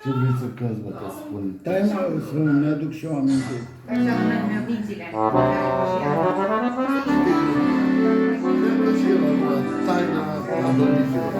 Ce vreți să caz, vă că spun? Stai mă, să mi-aduc și eu aminte. Așa mi-am mințile. Cred că și el a luat taina adormirilor.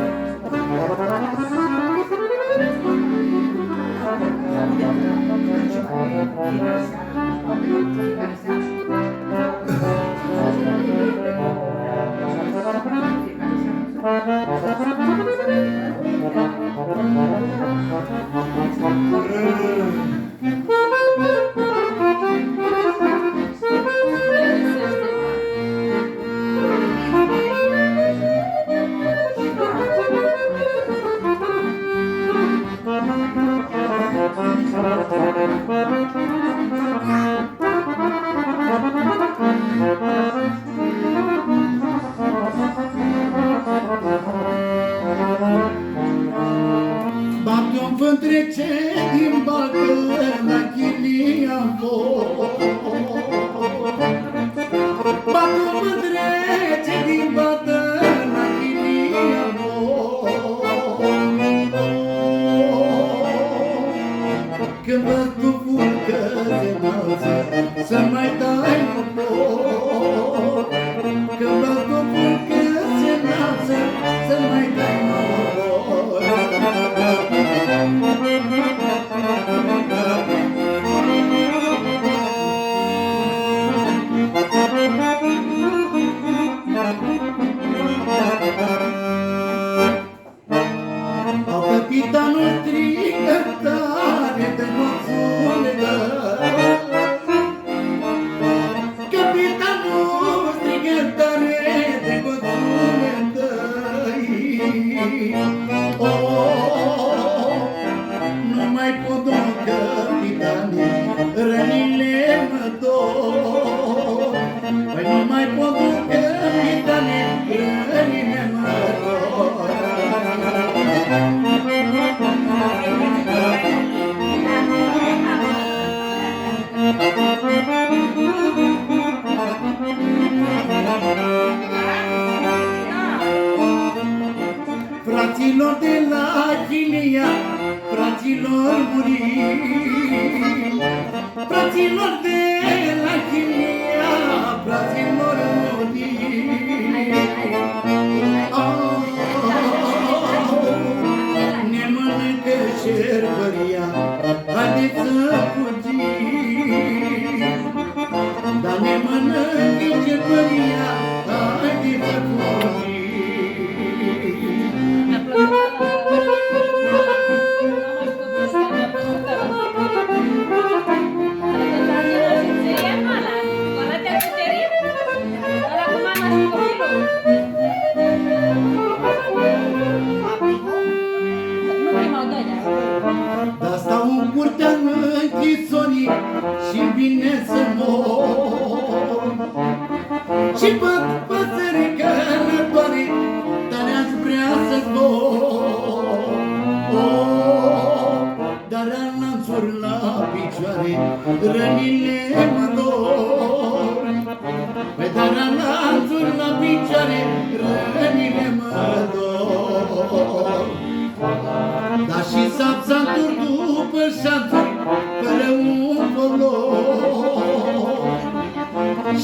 Bate-o-n fântrece din baltă, la chilia-n foc. Bate-o-n fântrece din baltă, la chilia-n foc. Când văd tuful că se înalță, să mai dai un foc. Când văd tuful că se înalță, să mai dai un foc. Capitanul strigă tare de noțule dă. Capitanul strigă tare de noțule dă. Nu mai pot, capitane, rănile mă dor. Păi nu mai pot, capitane, rănile mă dor. Fraților de la Chilia, fraților muriți. Fraților de la Chilia, fraților muriți. Ne mănâncă șerbăria, haideți să fugim. Dar ne mănâncă șerbăria, haideți să fugim. Dar stau în curtea închisorii și-mi vine să mor. Și văd păsări călătoare, dar aș vrea să zbor. Dar am lanțuri la picioare, rănile mă dor. Păi dar am lanțuri la picioare, rănile mă dor. Dar și sapsanturi după șanturi, fără un folos.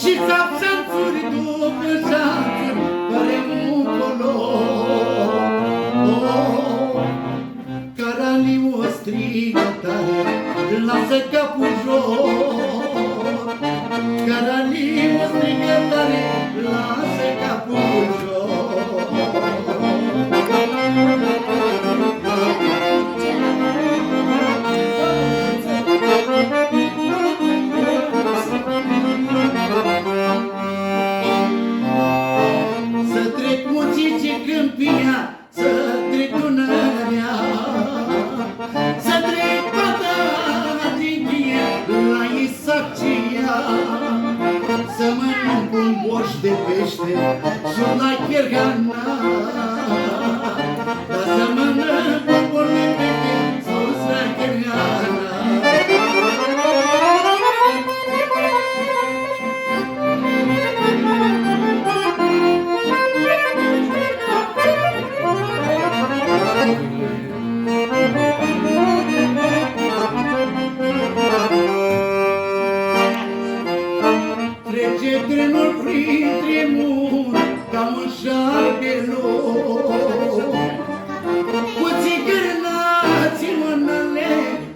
Și sapsanturi după șanturi, fără un folos. Caraliu o strigă tare, lasă capul jos. Caraliu o strigă tare, lasă capul jos.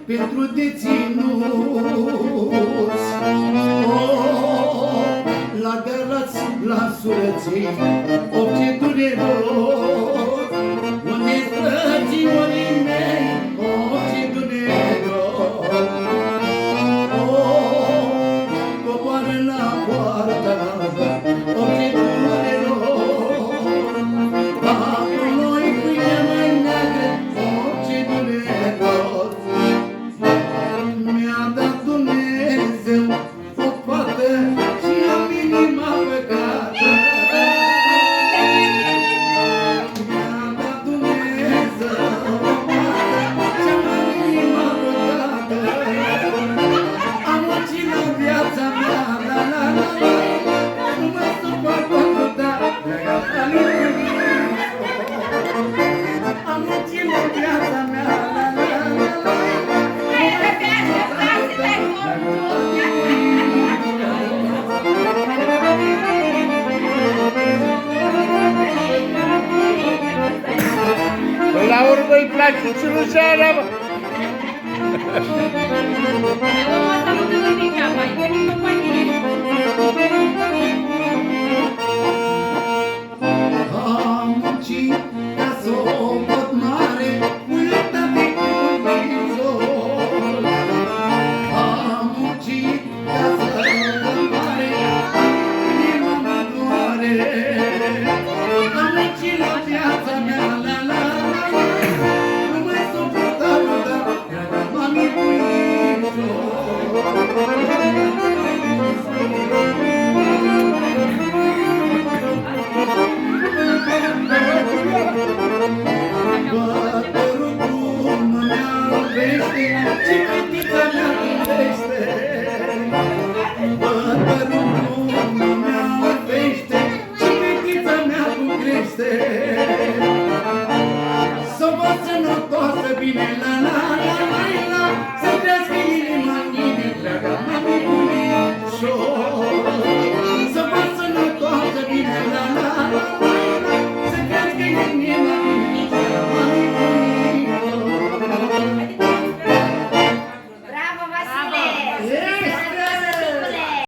pentru deținuți. La Galați, la Surăței, orice dureros, unde-s frățiorii mei, orice dureros. Coboară la poarta, orice dureros, acolo-i pâinea mai neagră, orice dureros. Mi-a dat Dumnezeu o fată și am inima păcată. Mi-a dat Dumnezeu o fată și am inima păcată. Am muncit la viața mea, la la la la, nu mă supăr pentru ta. Am muncit la viața mea, la la la la. La urmă îi place țurușeara, mă! Am muncit ca să o văd mare, uită de cuvizor. Am muncit ca să o văd mare, inima mă doare. Am muncit la viața mea, la la la la, nu mai suporta luda, m-am Bătărul bun mă albește și fetița mea iubește. Bătărul bun mă albește și fetița mea bucrește. Să vă sănătoasă bine la